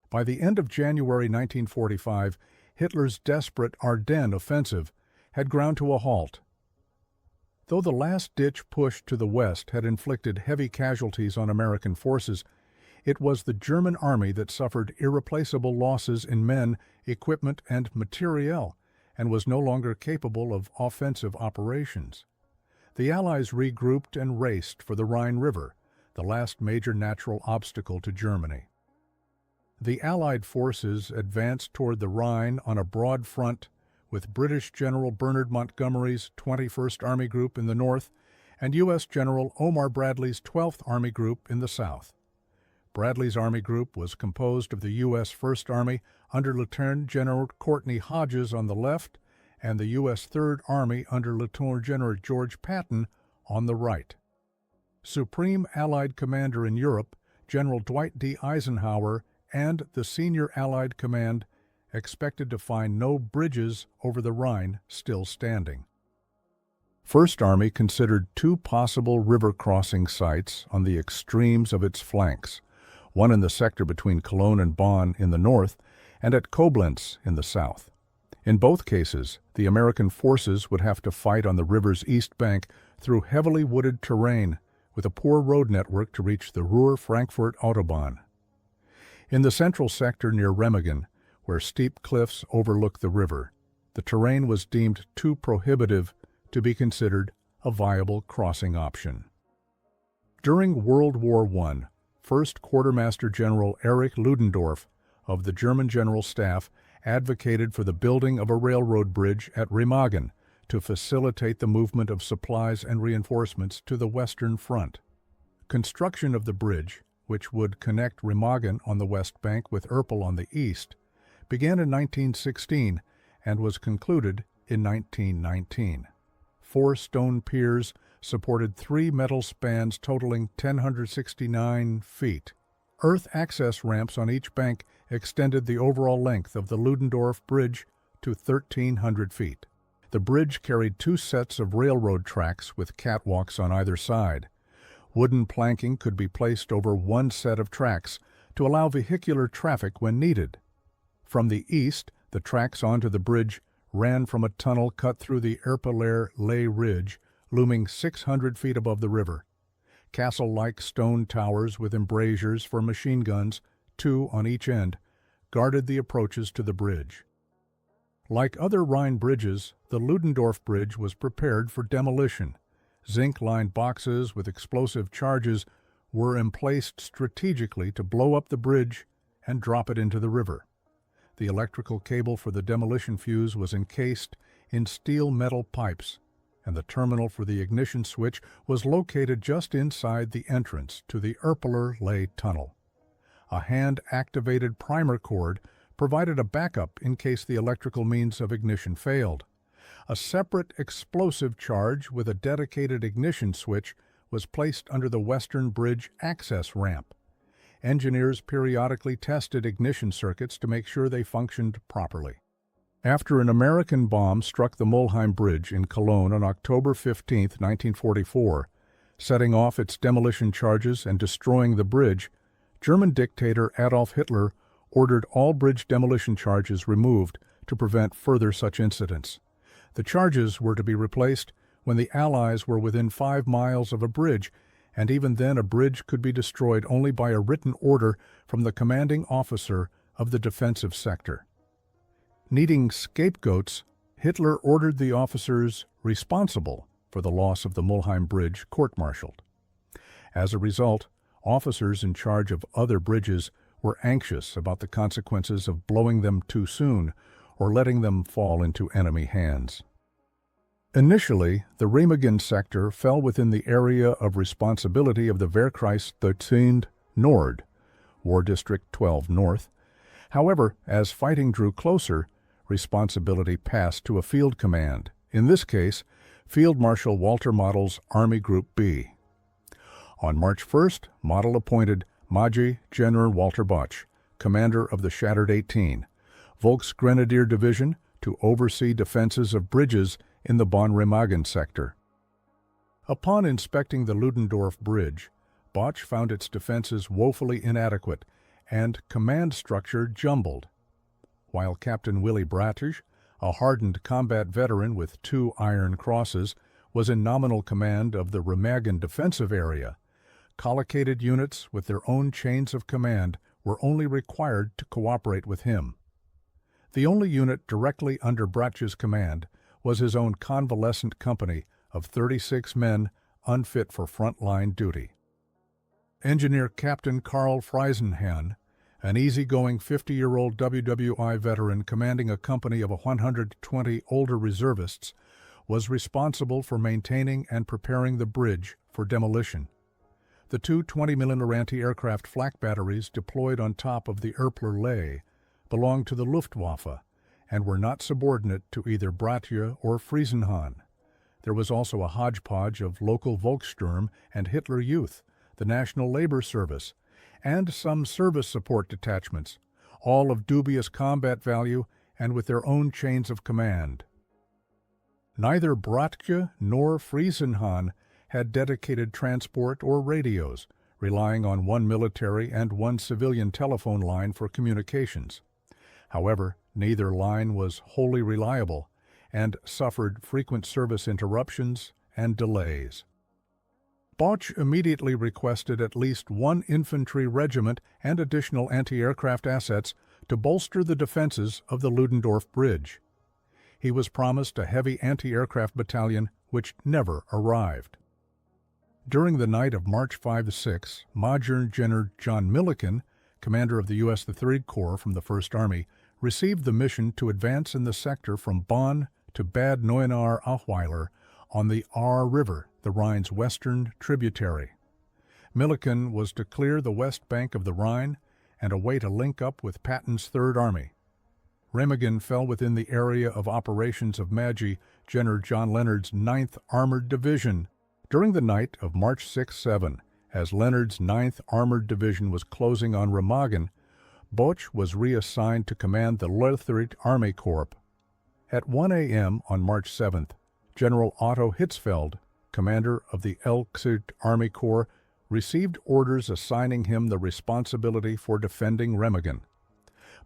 By the end of January 1945, Hitler's desperate Ardennes offensive had ground to a halt. Though the last-ditch push to the west had inflicted heavy casualties on American forces, it was the German army that suffered irreplaceable losses in men, equipment, and materiel, and was no longer capable of offensive operations. The Allies regrouped and raced for the Rhine River, the last major natural obstacle to Germany. The Allied forces advanced toward the Rhine on a broad front, with British General Bernard Montgomery's 21st Army Group in the north and U.S. General Omar Bradley's 12th Army Group in the south. Bradley's Army Group was composed of the U.S. First Army under Lieutenant General Courtney Hodges on the left and the U.S. Third Army under Lieutenant General George Patton on the right. Supreme Allied Commander in Europe, General Dwight D. Eisenhower, and the Senior Allied Command expected to find no bridges over the Rhine still standing. First Army considered two possible river crossing sites on the extremes of its flanks, one in the sector between Cologne and Bonn in the north, and at Koblenz in the south. In both cases, the American forces would have to fight on the river's east bank through heavily wooded terrain, with a poor road network to reach the Ruhr-Frankfurt Autobahn. In the central sector near Remagen, where steep cliffs overlook the river, the terrain was deemed too prohibitive to be considered a viable crossing option. During World War I, First Quartermaster General Erich Ludendorff of the German General Staff advocated for the building of a railroad bridge at Remagen to facilitate the movement of supplies and reinforcements to the Western Front. Construction of the bridge, which would connect Remagen on the west bank with Erpel on the east, began in 1916 and was concluded in 1919. 4 stone piers supported 3 metal spans totaling 1,069 feet. Earth access ramps on each bank extended the overall length of the Ludendorff Bridge to 1,300 feet. The bridge carried 2 sets of railroad tracks with catwalks on either side. Wooden planking could be placed over one set of tracks to allow vehicular traffic when needed. From the east, the tracks onto the bridge ran from a tunnel cut through the Erpeler Lay Ridge, looming 600 feet above the river. Castle-like stone towers with embrasures for machine guns, 2 on each end, guarded the approaches to the bridge. Like other Rhine bridges, the Ludendorff Bridge was prepared for demolition. Zinc-lined boxes with explosive charges were emplaced strategically to blow up the bridge and drop it into the river. The electrical cable for the demolition fuse was encased in steel-metal pipes, and the terminal for the ignition switch was located just inside the entrance to the Erpeler Lay Tunnel. A hand-activated primer cord provided a backup in case the electrical means of ignition failed. A separate explosive charge with a dedicated ignition switch was placed under the Western Bridge access ramp. Engineers periodically tested ignition circuits to make sure they functioned properly. After an American bomb struck the Mulheim Bridge in Cologne on October 15, 1944, setting off its demolition charges and destroying the bridge, German dictator Adolf Hitler ordered all bridge demolition charges removed to prevent further such incidents. The charges were to be replaced when the Allies were within 5 miles of a bridge, and even then a bridge could be destroyed only by a written order from the commanding officer of the defensive sector. Needing scapegoats, Hitler ordered the officers responsible for the loss of the Mulheim Bridge court-martialed. As a result, officers in charge of other bridges were anxious about the consequences of blowing them too soon or letting them fall into enemy hands. Initially, the Remagen sector fell within the area of responsibility of the Wehrkreis 13 Nord, War District 12 North. However, as fighting drew closer, responsibility passed to a field command, in this case, Field Marshal Walter Model's Army Group B. On March 1st, Model appointed Major General Walter Bosch, commander of the Shattered 18, Volksgrenadier Division, to oversee defenses of bridges in the Bonn-Remagen sector. Upon inspecting the Ludendorff Bridge, Bosch found its defenses woefully inadequate and command structure jumbled. While Captain Willy Bratisch, a hardened combat veteran with 2 Iron Crosses, was in nominal command of the Remagen defensive area, collocated units with their own chains of command were only required to cooperate with him. The only unit directly under Bratisch's command was his own convalescent company of 36 men unfit for front-line duty. Engineer Captain Karl Friesenhahn, an easygoing 50-year-old WW2 veteran commanding a company of 120 older reservists, was responsible for maintaining and preparing the bridge for demolition. The 2 20mm anti-aircraft flak batteries deployed on top of the Erpler Lay belonged to the Luftwaffe and were not subordinate to either Bratisch or Friesenhahn. There was also a hodgepodge of local Volkssturm and Hitler Youth, the National Labor Service, and some service support detachments, all of dubious combat value and with their own chains of command. Neither Bratisch nor Friesenhahn had dedicated transport or radios, relying on 1 military and 1 civilian telephone line for communications. However, neither line was wholly reliable and suffered frequent service interruptions and delays. Boch immediately requested at least 1 infantry regiment and additional anti-aircraft assets to bolster the defenses of the Ludendorff Bridge. He was promised a heavy anti-aircraft battalion which never arrived. During the night of March 5-6, Major General John Milliken, commander of the U.S. III Corps from the First Army, received the mission to advance in the sector from Bonn to Bad Neuenahr-Ahrweiler on the Ahr River, the Rhine's western tributary. Milliken was to clear the west bank of the Rhine and await a link-up with Patton's Third Army. Remagen fell within the area of operations of Major General John Leonard's 9th Armored Division. During the night of March 6-7, as Leonard's 9th Armored Division was closing on Remagen, Boch was reassigned to command the Leuthold Army Corps. At 1 a.m. on March 7th, General Otto Hitzfeld, commander of the Leuthold Army Corps, received orders assigning him the responsibility for defending Remagen.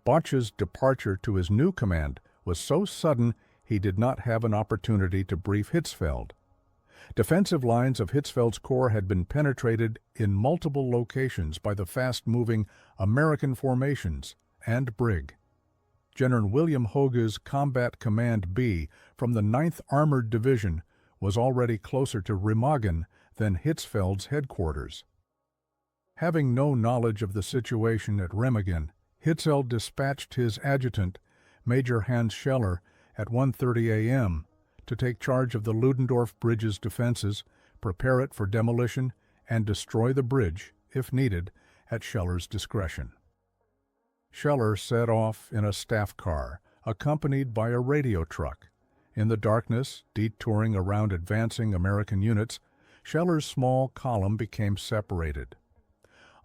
Boch's departure to his new command was so sudden he did not have an opportunity to brief Hitzfeld. Defensive lines of Hitzfeld's corps had been penetrated in multiple locations by the fast-moving American formations and brig. General William Hoge's Combat Command B from the 9th Armored Division was already closer to Remagen than Hitzfeld's headquarters. Having no knowledge of the situation at Remagen, Hitzfeld dispatched his adjutant, Major Hans Scheller, at 1:30 a.m. to take charge of the Ludendorff Bridge's defenses, prepare it for demolition, and destroy the bridge, if needed, at Scheller's discretion. Scheller set off in a staff car, accompanied by a radio truck. In the darkness, detouring around advancing American units, Scheller's small column became separated.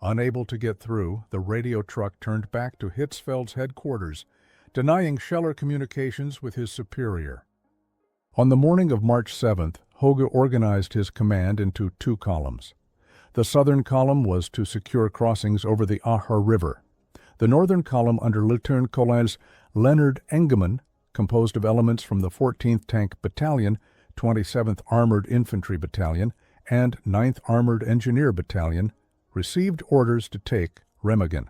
Unable to get through, the radio truck turned back to Hitzfeld's headquarters, denying Scheller communications with his superior. On the morning of March 7th, Hoge organized his command into 2 columns. The southern column was to secure crossings over the Ahr River. The northern column under Lieutenant Colonel Leonard Engemann, composed of elements from the 14th Tank Battalion, 27th Armored Infantry Battalion, and 9th Armored Engineer Battalion, received orders to take Remagen.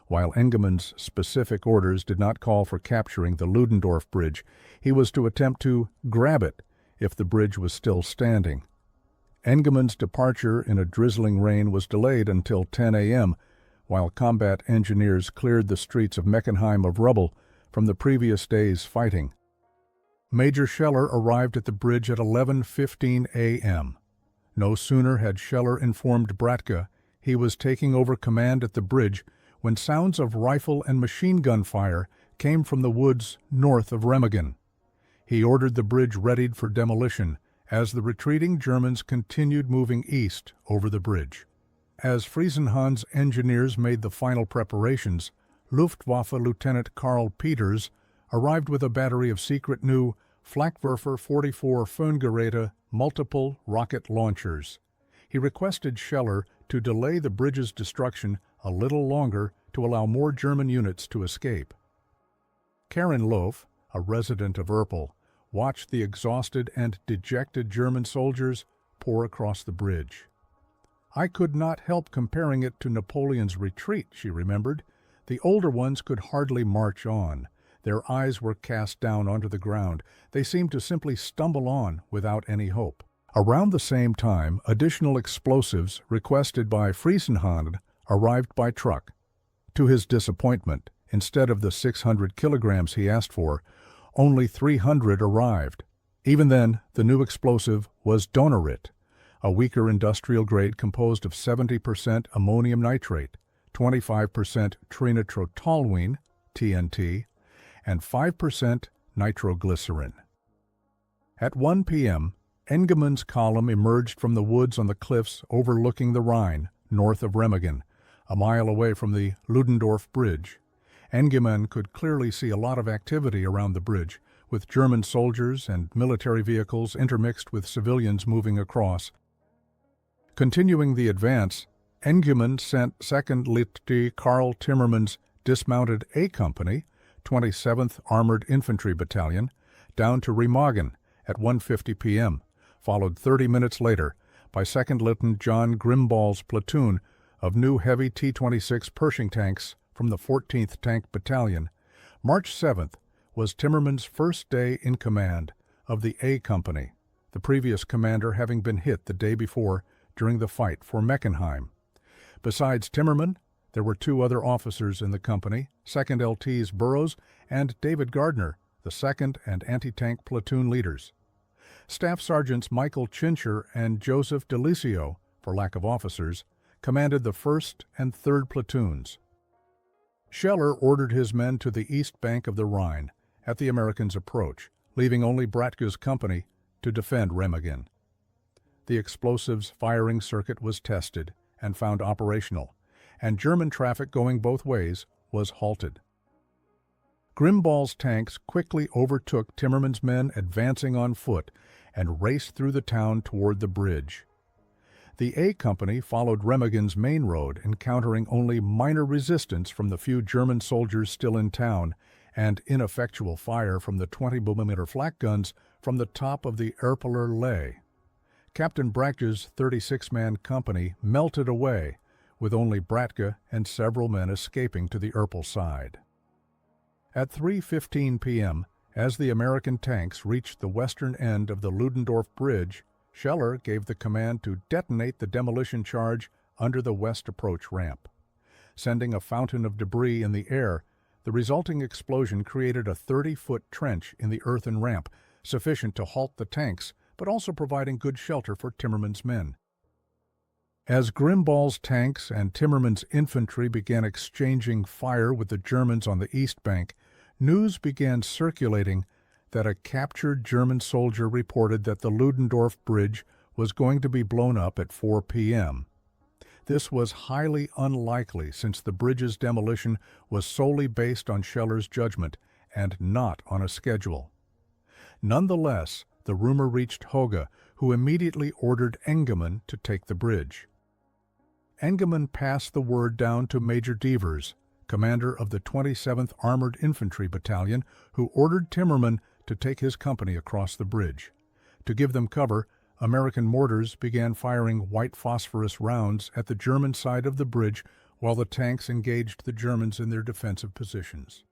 While Engemann's specific orders did not call for capturing the Ludendorff Bridge, he was to attempt to grab it if the bridge was still standing. Engemann's departure in a drizzling rain was delayed until 10 a.m., while combat engineers cleared the streets of Meckenheim of rubble from the previous day's fighting. Major Scheller arrived at the bridge at 11:15 a.m. No sooner had Scheller informed Bratisch he was taking over command at the bridge when sounds of rifle and machine gun fire came from the woods north of Remagen. He ordered the bridge readied for demolition as the retreating Germans continued moving east over the bridge. As Friesenhahn's engineers made the final preparations, Luftwaffe Lieutenant Karl Peters arrived with a battery of secret new Flakwerfer 44 Föhngeräte multiple rocket launchers. He requested Scheller to delay the bridge's destruction a little longer to allow more German units to escape. Karen Loaf, a resident of Erpel, watched the exhausted and dejected German soldiers pour across the bridge. "I could not help comparing it to Napoleon's retreat," she remembered. "The older ones could hardly march on. Their eyes were cast down onto the ground. They seemed to simply stumble on without any hope." Around the same time, additional explosives requested by Friesenhahn arrived by truck. To his disappointment, instead of the 600 kilograms he asked for, only 300 arrived. Even then, the new explosive was Donnerit, a weaker industrial grade composed of 70% ammonium nitrate, 25% trinitrotoluene, TNT, and 5% nitroglycerin. At 1 p.m., Engemann's column emerged from the woods on the cliffs overlooking the Rhine, north of Remagen, a mile away from the Ludendorff bridge. Engemann could clearly see a lot of activity around the bridge, with German soldiers and military vehicles intermixed with civilians moving across. Continuing the advance, Engemann sent 2nd Lieutenant Karl Timmermann's dismounted A Company, 27th Armored Infantry Battalion, down to Remagen at 1:50 p.m., followed 30 minutes later by 2nd Lieutenant John Grimball's platoon of new heavy T-26 Pershing tanks from the 14th Tank Battalion. March 7th was Timmermann's first day in command of the A Company, the previous commander having been hit the day before during the fight for Meckenheim. Besides Timmermann, there were 2 other officers in the company, 2nd LT's Burroughs and David Gardner, the 2nd and anti-tank platoon leaders. Staff Sergeants Michael Chincher and Joseph Delicio, for lack of officers, commanded the 1st and 3rd platoons. Scheller ordered his men to the east bank of the Rhine at the Americans' approach, leaving only Bratke's company to defend Remagen. The explosives firing circuit was tested and found operational, and German traffic going both ways was halted. Grimball's tanks quickly overtook Timmermann's men advancing on foot and raced through the town toward the bridge. The A Company followed Remagen's main road, encountering only minor resistance from the few German soldiers still in town and ineffectual fire from the 20mm flak guns from the top of the Erpeler Lay. Captain Bratke's 36-man company melted away, with only Bratke and several men escaping to the Erpel side. At 3:15 p.m., as the American tanks reached the western end of the Ludendorff Bridge, Scheller gave the command to detonate the demolition charge under the west approach ramp. Sending a fountain of debris in the air, the resulting explosion created a 30-foot trench in the earthen ramp, sufficient to halt the tanks, but also providing good shelter for Timmermann's men. As Grimball's tanks and Timmermann's infantry began exchanging fire with the Germans on the east bank, news began circulating that a captured German soldier reported that the Ludendorff Bridge was going to be blown up at 4 p.m. This was highly unlikely, since the bridge's demolition was solely based on Scheller's judgment and not on a schedule. Nonetheless, the rumor reached Hoge, who immediately ordered Engemann to take the bridge. Engemann passed the word down to Major Devers, commander of the 27th Armored Infantry Battalion, who ordered Timmermann to take his company across the bridge. To give them cover, American mortars began firing white phosphorus rounds at the German side of the bridge while the tanks engaged the Germans in their defensive positions.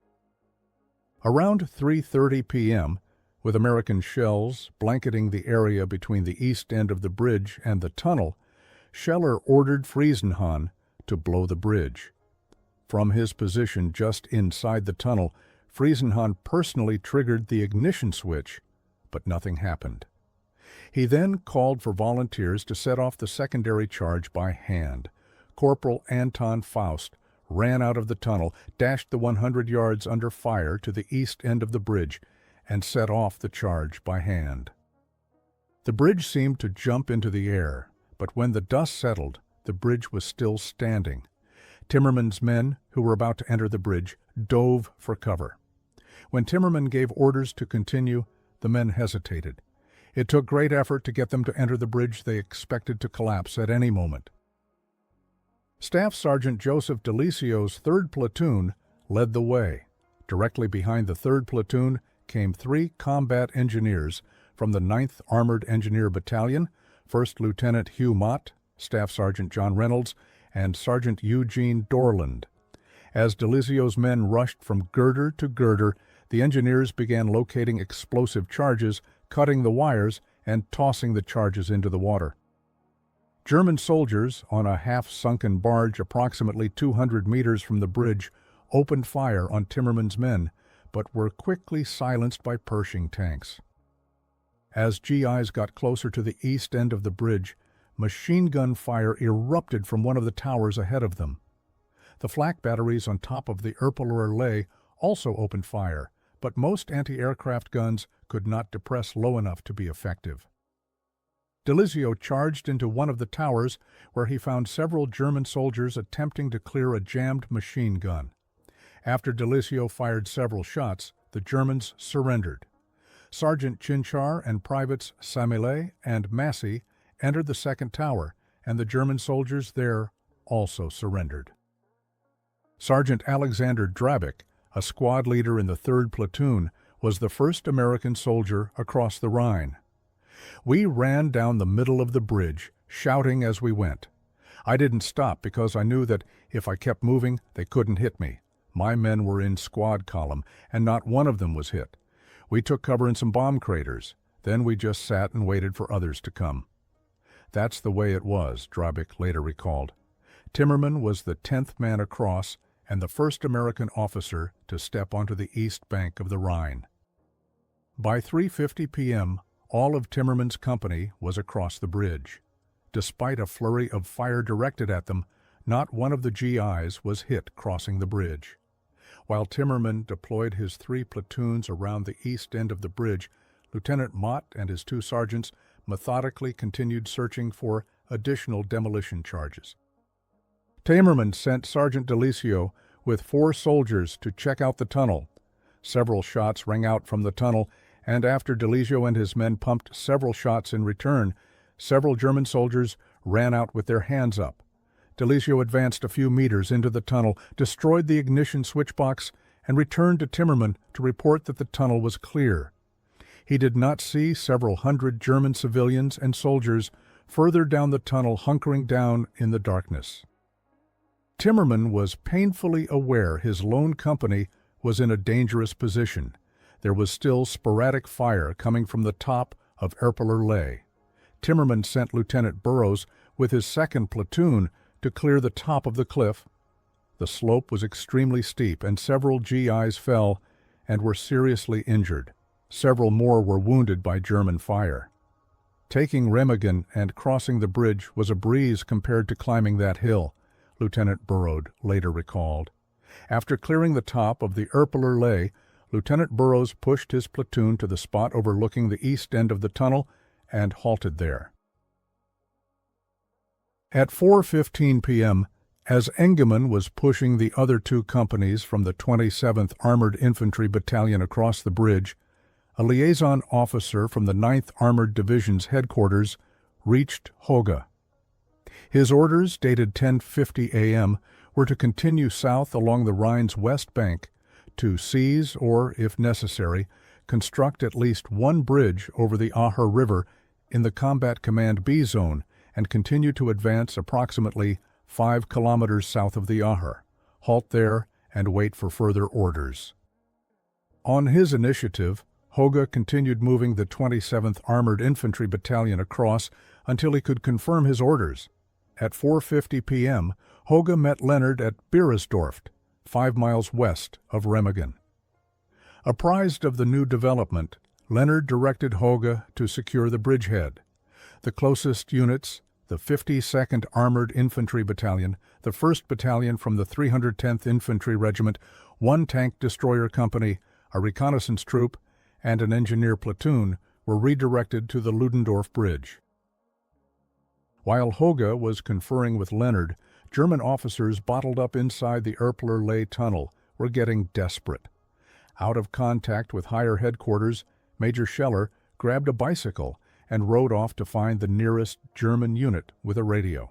Around 3:30 p.m., with American shells blanketing the area between the east end of the bridge and the tunnel, Scheller ordered Friesenhahn to blow the bridge. From his position just inside the tunnel, Friesenhahn personally triggered the ignition switch, but nothing happened. He then called for volunteers to set off the secondary charge by hand. Corporal Anton Faust ran out of the tunnel, dashed the 100 yards under fire to the east end of the bridge, and set off the charge by hand. The bridge seemed to jump into the air, but when the dust settled, the bridge was still standing. Timmermann's men, who were about to enter the bridge, dove for cover. When Timmermann gave orders to continue, the men hesitated. It took great effort to get them to enter the bridge they expected to collapse at any moment. Staff Sergeant Joseph Delicio's 3rd Platoon led the way. Directly behind the 3rd Platoon came 3 combat engineers from the 9th Armored Engineer Battalion, 1st Lieutenant Hugh Mott, Staff Sergeant John Reynolds, and Sergeant Eugene Dorland. As Delicio's men rushed from girder to girder, the engineers began locating explosive charges, cutting the wires, and tossing the charges into the water. German soldiers on a half-sunken barge approximately 200 meters from the bridge opened fire on Timmerman's men, but were quickly silenced by Pershing tanks. As GIs got closer to the east end of the bridge, machine gun fire erupted from one of the towers ahead of them. The flak batteries on top of the Erpeler Allee also opened fire, but most anti-aircraft guns could not depress low enough to be effective. Delicio charged into one of the towers, where he found several German soldiers attempting to clear a jammed machine gun. After Delicio fired several shots, the Germans surrendered. Sergeant Chinchar and Privates Samile and Massey entered the 2nd tower, and the German soldiers there also surrendered. Sergeant Alexander Drabik, a squad leader in the 3rd Platoon, was the first American soldier across the Rhine. We ran down the middle of the bridge, shouting as we went. I didn't stop because I knew that if I kept moving, they couldn't hit me. My men were in squad column, and not one of them was hit. We took cover in some bomb craters. Then we just sat and waited for others to come. That's the way it was, Drabik later recalled. Timmerman was the 10th man across and the first American officer to step onto the east bank of the Rhine. By 3:50 p.m., all of Timmerman's company was across the bridge. Despite a flurry of fire directed at them, not one of the GIs was hit crossing the bridge. While Timmerman deployed his 3 platoons around the east end of the bridge, Lieutenant Mott and his 2 sergeants methodically continued searching for additional demolition charges. Timmerman sent Sergeant Delicio with 4 soldiers to check out the tunnel. Several shots rang out from the tunnel, and after Delicio and his men pumped several shots in return, several German soldiers ran out with their hands up. Delicio advanced a few meters into the tunnel, destroyed the ignition switch box, and returned to Timmerman to report that the tunnel was clear. He did not see several hundred German civilians and soldiers further down the tunnel hunkering down in the darkness. Timmerman was painfully aware his lone company was in a dangerous position. There was still sporadic fire coming from the top of Erpeler Allee. Timmerman sent Lieutenant Burrows with his 2nd platoon to clear the top of the cliff. The slope was extremely steep, and several GIs fell and were seriously injured. Several more were wounded by German fire. Taking Remagen and crossing the bridge was a breeze compared to climbing that hill, Lieutenant Burrows later recalled. After clearing the top of the Erpeler Allee, Lieutenant Burrows pushed his platoon to the spot overlooking the east end of the tunnel and halted there. At 4:15 p.m., as Engemann was pushing the other 2 companies from the 27th Armored Infantry Battalion across the bridge, a liaison officer from the 9th Armored Division's headquarters reached Hoge. His orders, dated 10:50 a.m., were to continue south along the Rhine's west bank to seize or, if necessary, construct at least one bridge over the Acher River in the Combat Command B zone and continue to advance approximately 5 kilometers south of the Acher, halt there, and wait for further orders. On his initiative, Hoge continued moving the 27th Armored Infantry Battalion across until he could confirm his orders. At 4:50 p.m., Hoge met Leonard at Beresdorf, 5 miles west of Remagen. Apprised of the new development, Leonard directed Hoge to secure the bridgehead. The closest units, the 52nd Armored Infantry Battalion, the 1st Battalion from the 310th Infantry Regiment, 1 tank destroyer company, a reconnaissance troop, and an engineer platoon, were redirected to the Ludendorff Bridge. While Hoge was conferring with Leonard, German officers bottled up inside the Erpeler Allee tunnel were getting desperate. Out of contact with higher headquarters, Major Scheller grabbed a bicycle and rode off to find the nearest German unit with a radio.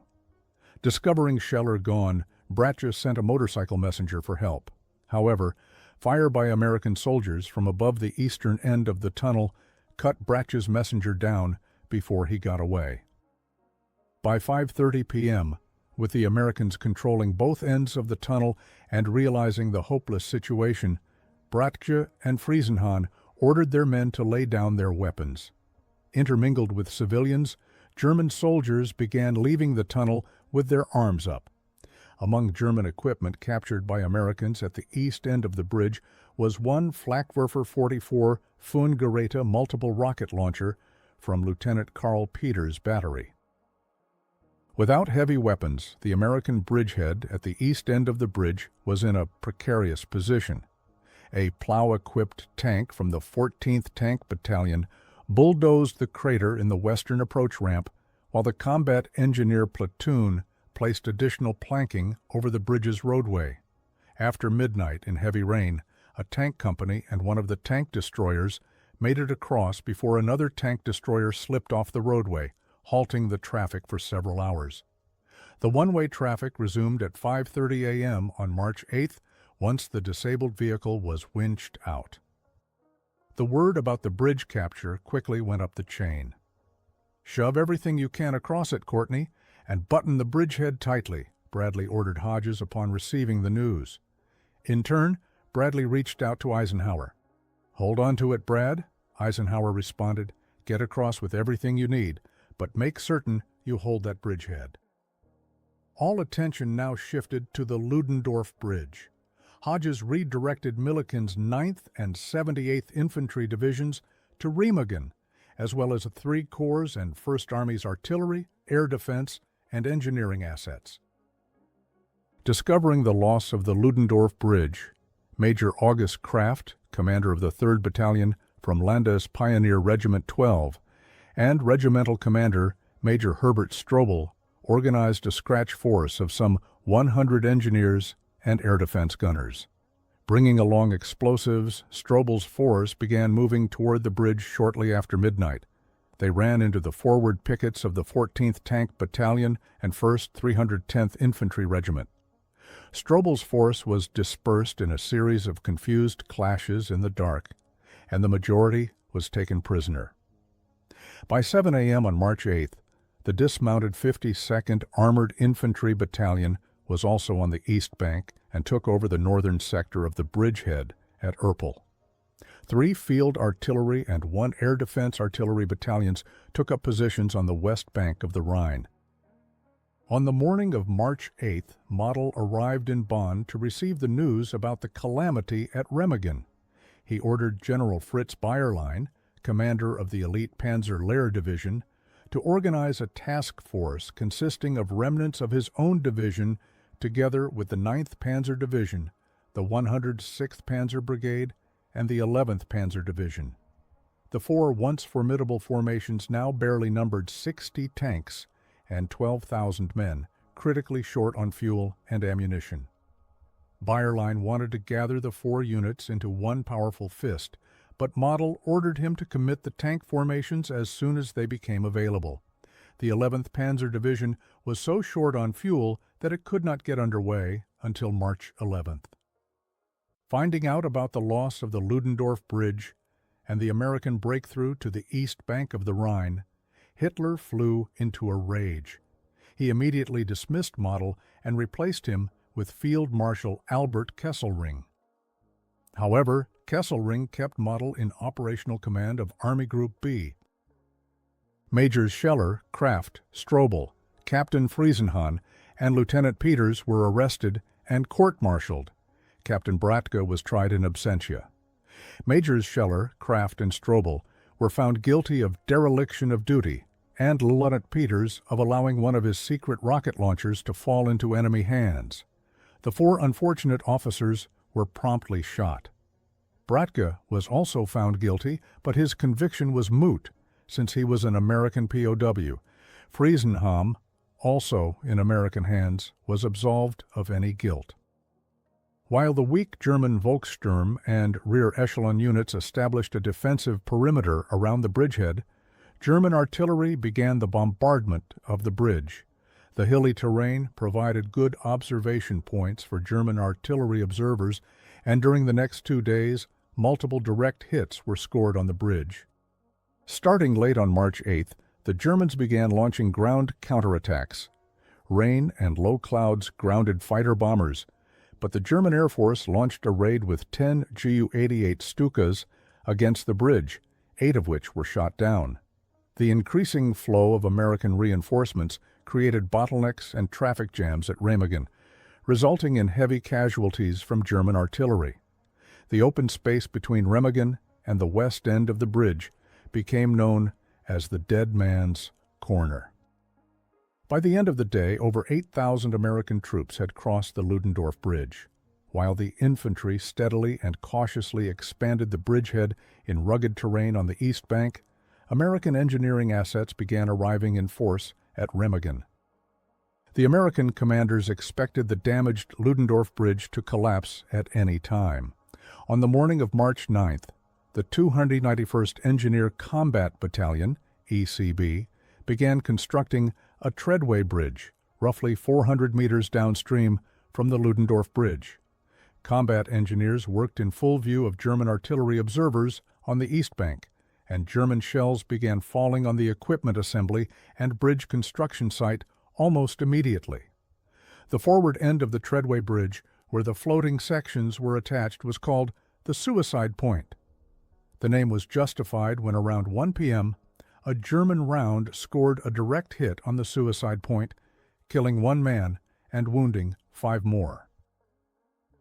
Discovering Scheller gone, Bratje sent a motorcycle messenger for help. However, fire by American soldiers from above the eastern end of the tunnel cut Bratje's messenger down before he got away. By 5:30 p.m., with the Americans controlling both ends of the tunnel and realizing the hopeless situation, Bratje and Friesenhahn ordered their men to lay down their weapons. Intermingled with civilians, German soldiers began leaving the tunnel with their arms up. Among German equipment captured by Americans at the east end of the bridge was one Flakwerfer 44 Fungeräte multiple rocket launcher from Lieutenant Karl Peters' battery. Without heavy weapons, the American bridgehead at the east end of the bridge was in a precarious position. A plow-equipped tank from the 14th Tank Battalion bulldozed the crater in the western approach ramp, while the combat engineer platoon placed additional planking over the bridge's roadway. After midnight in heavy rain, a tank company and one of the tank destroyers made it across before another tank destroyer slipped off the roadway, halting the traffic for several hours. The one-way traffic resumed at 5:30 a.m. on March 8th once the disabled vehicle was winched out. The word about the bridge capture quickly went up the chain. "Shove everything you can across it, Courtney, and button the bridgehead tightly," Bradley ordered Hodges upon receiving the news. In turn, Bradley reached out to Eisenhower. "Hold on to it, Brad," Eisenhower responded. "Get across with everything you need, but make certain you hold that bridgehead." All attention now shifted to the Ludendorff Bridge. Hodges redirected Milliken's 9th and 78th Infantry Divisions to Remagen, as well as the 3 Corps and 1st Army's artillery, air defense, and engineering assets. Discovering the loss of the Ludendorff Bridge, Major August Kraft, commander of the 3rd Battalion from Landes Pioneer Regiment 12, and Regimental Commander Major Herbert Strobel organized a scratch force of some 100 engineers and air defense gunners. Bringing along explosives, Strobel's force began moving toward the bridge shortly after midnight. They ran into the forward pickets of the 14th Tank Battalion and 1st 310th Infantry Regiment. Strobel's force was dispersed in a series of confused clashes in the dark, and the majority was taken prisoner. By 7 a.m. on March 8th, the dismounted 52nd Armored Infantry Battalion was also on the east bank and took over the northern sector of the bridgehead at Erpel. 3 field artillery and 1 air defense artillery battalions took up positions on the west bank of the Rhine. On the morning of March 8th, Model arrived in Bonn to receive the news about the calamity at Remagen. He ordered General Fritz Bayerlein, commander of the elite Panzer Lehr Division, to organize a task force consisting of remnants of his own division together with the 9th Panzer Division, the 106th Panzer Brigade, and the 11th Panzer Division. The 4 once formidable formations now barely numbered 60 tanks and 12,000 men, critically short on fuel and ammunition. Bayerlein wanted to gather the 4 units into one powerful fist, but Model ordered him to commit the tank formations as soon as they became available. The 11th Panzer Division was so short on fuel that it could not get underway until March 11th. Finding out about the loss of the Ludendorff Bridge and the American breakthrough to the east bank of the Rhine, Hitler flew into a rage. He immediately dismissed Model and replaced him with Field Marshal Albert Kesselring. However, Kesselring kept Model in operational command of Army Group B. Majors Scheller, Kraft, Strobel, Captain Friesenhahn, and Lieutenant Peters were arrested and court-martialed. Captain Bratke was tried in absentia. Majors Scheller, Kraft, and Strobel were found guilty of dereliction of duty, and Lieutenant Peters of allowing one of his secret rocket launchers to fall into enemy hands. The 4 unfortunate officers were promptly shot. Bratke was also found guilty, but his conviction was moot, since he was an American POW. Friesenhahn, also in American hands, was absolved of any guilt. While the weak German Volkssturm and rear echelon units established a defensive perimeter around the bridgehead, German artillery began the bombardment of the bridge. The hilly terrain provided good observation points for German artillery observers, and during the next 2 days, multiple direct hits were scored on the bridge. Starting late on March 8th, the Germans began launching ground counterattacks. Rain and low clouds grounded fighter bombers, but the German Air Force launched a raid with 10 Ju-88 Stukas against the bridge, 8 of which were shot down. The increasing flow of American reinforcements created bottlenecks and traffic jams at Remagen, resulting in heavy casualties from German artillery. The open space between Remagen and the west end of the bridge became known as the Dead Man's Corner. By the end of the day, over 8,000 American troops had crossed the Ludendorff Bridge. While the infantry steadily and cautiously expanded the bridgehead in rugged terrain on the east bank, American engineering assets began arriving in force at Remagen. The American commanders expected the damaged Ludendorff Bridge to collapse at any time. On the morning of March 9th, the 291st Engineer Combat Battalion, ECB, began constructing a treadway bridge, roughly 400 meters downstream from the Ludendorff Bridge. Combat engineers worked in full view of German artillery observers on the east bank, and German shells began falling on the equipment assembly and bridge construction site almost immediately. The forward end of the treadway bridge, where the floating sections were attached, was called the Suicide Point. The name was justified when around 1 p.m., a German round scored a direct hit on the Suicide Point, killing 1 man and wounding 5 more.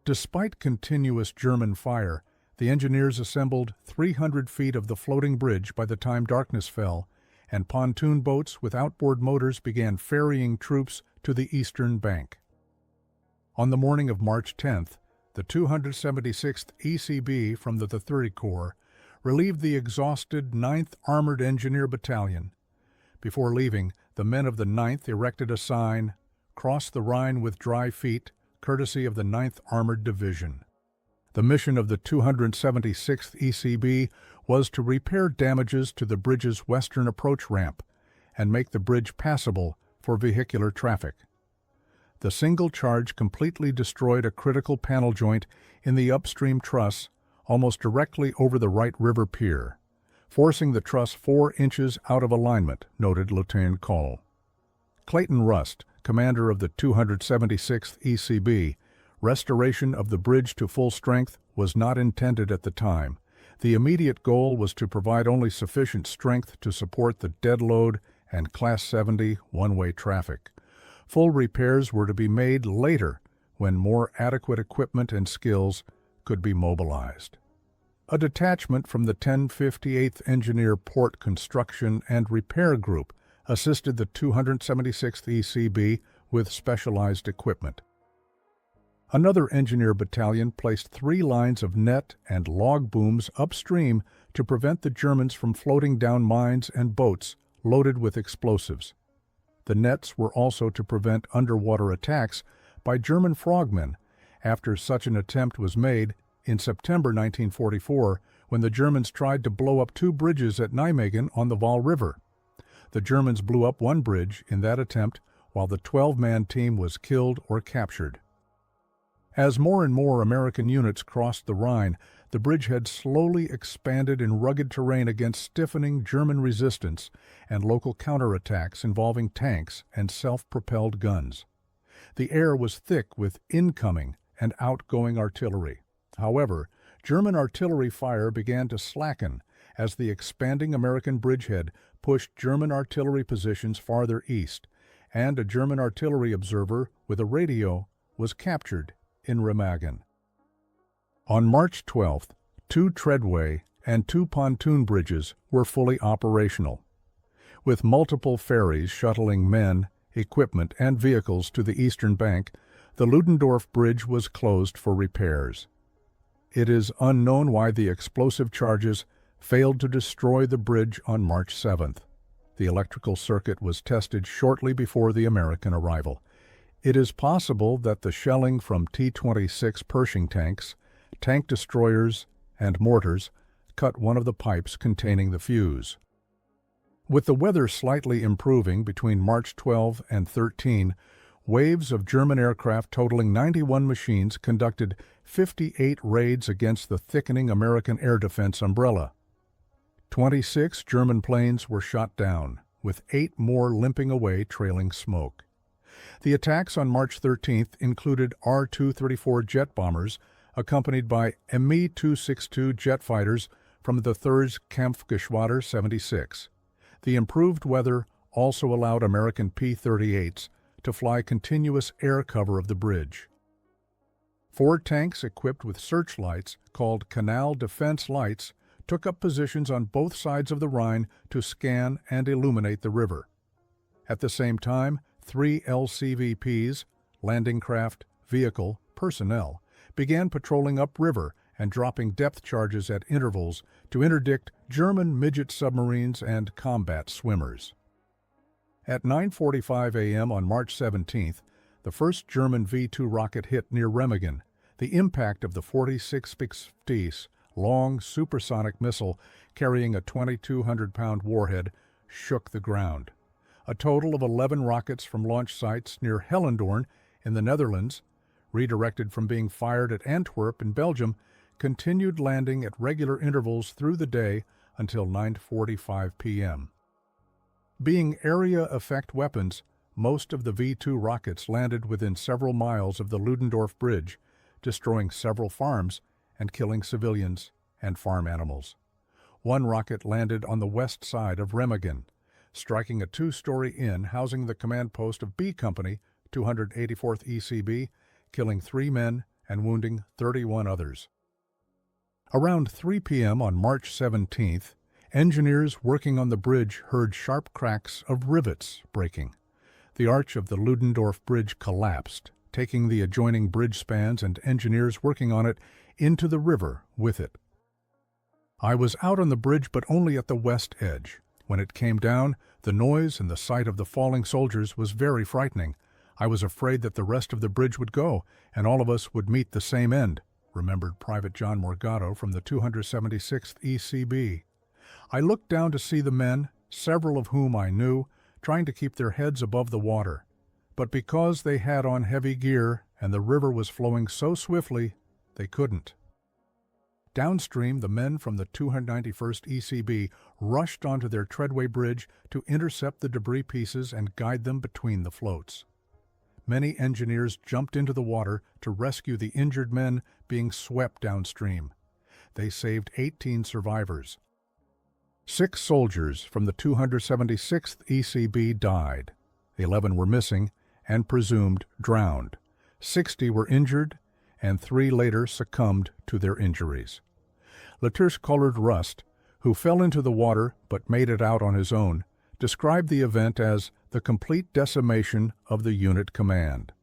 Despite continuous German fire, the engineers assembled 300 feet of the floating bridge by the time darkness fell, and pontoon boats with outboard motors began ferrying troops to the eastern bank. On the morning of March 10th, the 276th ECB from the 30 Corps relieved the exhausted 9th Armored Engineer Battalion. Before leaving, the men of the 9th erected a sign, "Cross the Rhine with dry feet," courtesy of the 9th Armored Division. The mission of the 276th ECB was to repair damages to the bridge's western approach ramp and make the bridge passable for vehicular traffic. The single charge completely destroyed a critical panel joint in the upstream truss almost directly over the Wright River pier, forcing the truss 4 inches out of alignment, noted Lieutenant Cole. Clayton Rust, commander of the 276th ECB, restoration of the bridge to full strength was not intended at the time. The immediate goal was to provide only sufficient strength to support the dead load and Class 70 one-way traffic. Full repairs were to be made later when more adequate equipment and skills could be mobilized. A detachment from the 1058th Engineer Port Construction and Repair Group assisted the 276th ECB with specialized equipment. Another engineer battalion placed 3 lines of net and log booms upstream to prevent the Germans from floating down mines and boats loaded with explosives. The nets were also to prevent underwater attacks by German frogmen after such an attempt was made in September 1944 when the Germans tried to blow up 2 bridges at Nijmegen on the Waal River. The Germans blew up 1 bridge in that attempt while the 12-man team was killed or captured. As more and more American units crossed the Rhine, the bridgehead slowly expanded in rugged terrain against stiffening German resistance and local counterattacks involving tanks and self-propelled guns. The air was thick with incoming and outgoing artillery. However, German artillery fire began to slacken as the expanding American bridgehead pushed German artillery positions farther east, and a German artillery observer with a radio was captured in Remagen. On March 12th, 2 treadway and 2 pontoon bridges were fully operational. With multiple ferries shuttling men, equipment, and vehicles to the eastern bank, the Ludendorff Bridge was closed for repairs. It is unknown why the explosive charges failed to destroy the bridge on March 7th. The electrical circuit was tested shortly before the American arrival. It is possible that the shelling from T-26 Pershing tanks, tank destroyers, and mortars cut one of the pipes containing the fuse. With the weather slightly improving between March 12 and 13, waves of German aircraft totaling 91 machines conducted 58 raids against the thickening American air defense umbrella. 26 German planes were shot down, with 8 more limping away trailing smoke. The attacks on March 13th included R-234 jet bombers, accompanied by Me-262 jet fighters from the 3rd Kampfgeschwader 76. The improved weather also allowed American P-38s to fly continuous air cover of the bridge. 4 tanks equipped with searchlights, called Canal Defense Lights, took up positions on both sides of the Rhine to scan and illuminate the river. At the same time, 3 LCVPs, landing craft, vehicle, personnel, began patrolling upriver and dropping depth charges at intervals to interdict German midget submarines and combat swimmers. At 9:45 a.m. on March 17th, the first German V-2 rocket hit near Remagen. The impact of the 46 Spix long supersonic missile carrying a 2,200-pound warhead shook the ground. A total of 11 rockets from launch sites near Hellendoorn in the Netherlands, redirected from being fired at Antwerp in Belgium, continued landing at regular intervals through the day until 9:45 p.m. Being area effect weapons, most of the V-2 rockets landed within several miles of the Ludendorff Bridge, destroying several farms and killing civilians and farm animals. 1 rocket landed on the west side of Remagen, striking a 2-story inn housing the command post of B Company, 284th ECB, killing 3 men and wounding 31 others. Around 3 p.m. on March 17th, engineers working on the bridge heard sharp cracks of rivets breaking. The arch of the Ludendorff Bridge collapsed, taking the adjoining bridge spans and engineers working on it into the river with it. I was out on the bridge but only at the west edge. When it came down, the noise and the sight of the falling soldiers was very frightening. I was afraid that the rest of the bridge would go, and all of us would meet the same end, remembered Private John Morgado from the 276th ECB. I looked down to see the men, several of whom I knew, trying to keep their heads above the water. But because they had on heavy gear and the river was flowing so swiftly, they couldn't. Downstream, the men from the 291st ECB rushed onto their treadway bridge to intercept the debris pieces and guide them between the floats. Many engineers jumped into the water to rescue the injured men being swept downstream. They saved 18 survivors. 6 soldiers from the 276th ECB died. 11 were missing and presumed drowned. 60 were injured, and 3 later succumbed to their injuries. Latouche-colored Rust, who fell into the water but made it out on his own, described the event as the complete decimation of the unit command.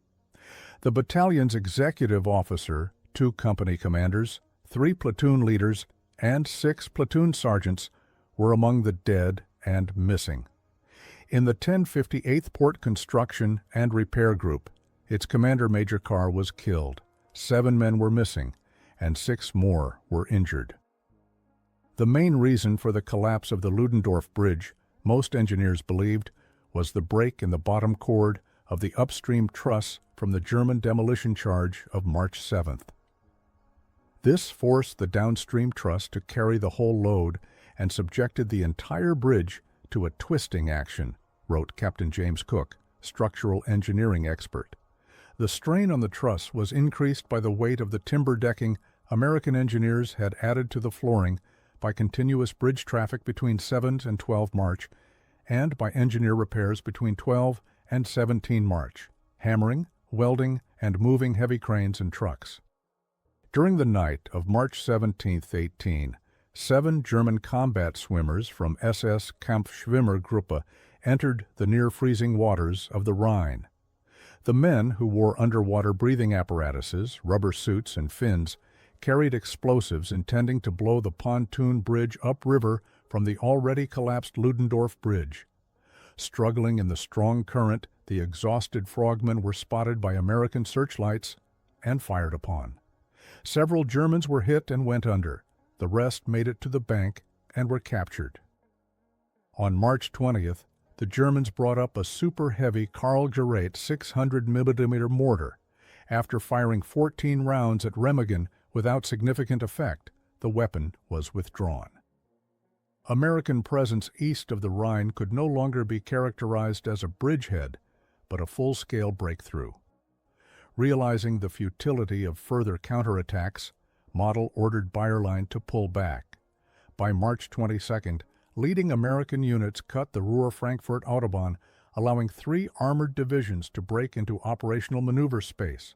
The battalion's executive officer, 2 company commanders, 3 platoon leaders, and 6 platoon sergeants were among the dead and missing. In the 1058th Port Construction and Repair Group, its commander Major Carr was killed. 7 men were missing, and 6 more were injured. The main reason for the collapse of the Ludendorff Bridge, most engineers believed, was the break in the bottom cord of the upstream truss from the German demolition charge of March 7th. This forced the downstream truss to carry the whole load and subjected the entire bridge to a twisting action, wrote Captain James Cook, structural engineering expert. The strain on the truss was increased by the weight of the timber decking American engineers had added to the flooring by continuous bridge traffic between 7 and 12 March, and by engineer repairs between 12 and 17 March, hammering, welding, and moving heavy cranes and trucks. During the night of March 17, 18, 7 German combat swimmers from SS Kampfschwimmergruppe entered the near-freezing waters of the Rhine. The men, who wore underwater breathing apparatuses, rubber suits, and fins, carried explosives intending to blow the pontoon bridge upriver from the already collapsed Ludendorff Bridge. Struggling in the strong current, the exhausted frogmen were spotted by American searchlights and fired upon. Several Germans were hit and went under. The rest made it to the bank and were captured. On March 20th, the Germans brought up a super-heavy Karl Gerät 600mm mortar. After firing 14 rounds at Remagen without significant effect, the weapon was withdrawn. American presence east of the Rhine could no longer be characterized as a bridgehead, but a full-scale breakthrough. Realizing the futility of further counterattacks, Model ordered Bayerline to pull back. By March 22nd, leading American units cut the Ruhr-Frankfurt Autobahn, allowing 3 armored divisions to break into operational maneuver space.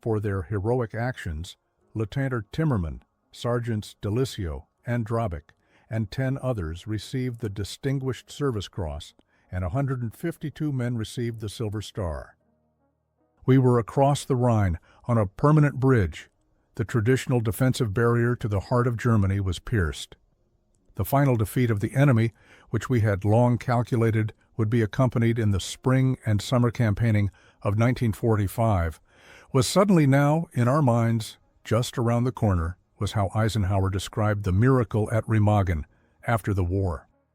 For their heroic actions, Lieutenant Timmerman, Sergeants Delicio and Drabik, and 10 others received the Distinguished Service Cross, and 152 men received the Silver Star. We were across the Rhine on a permanent bridge. The traditional defensive barrier to the heart of Germany was pierced. The final defeat of the enemy, which we had long calculated would be accompanied in the spring and summer campaigning of 1945, was suddenly now, in our minds, just around the corner, was how Eisenhower described the miracle at Remagen after the war.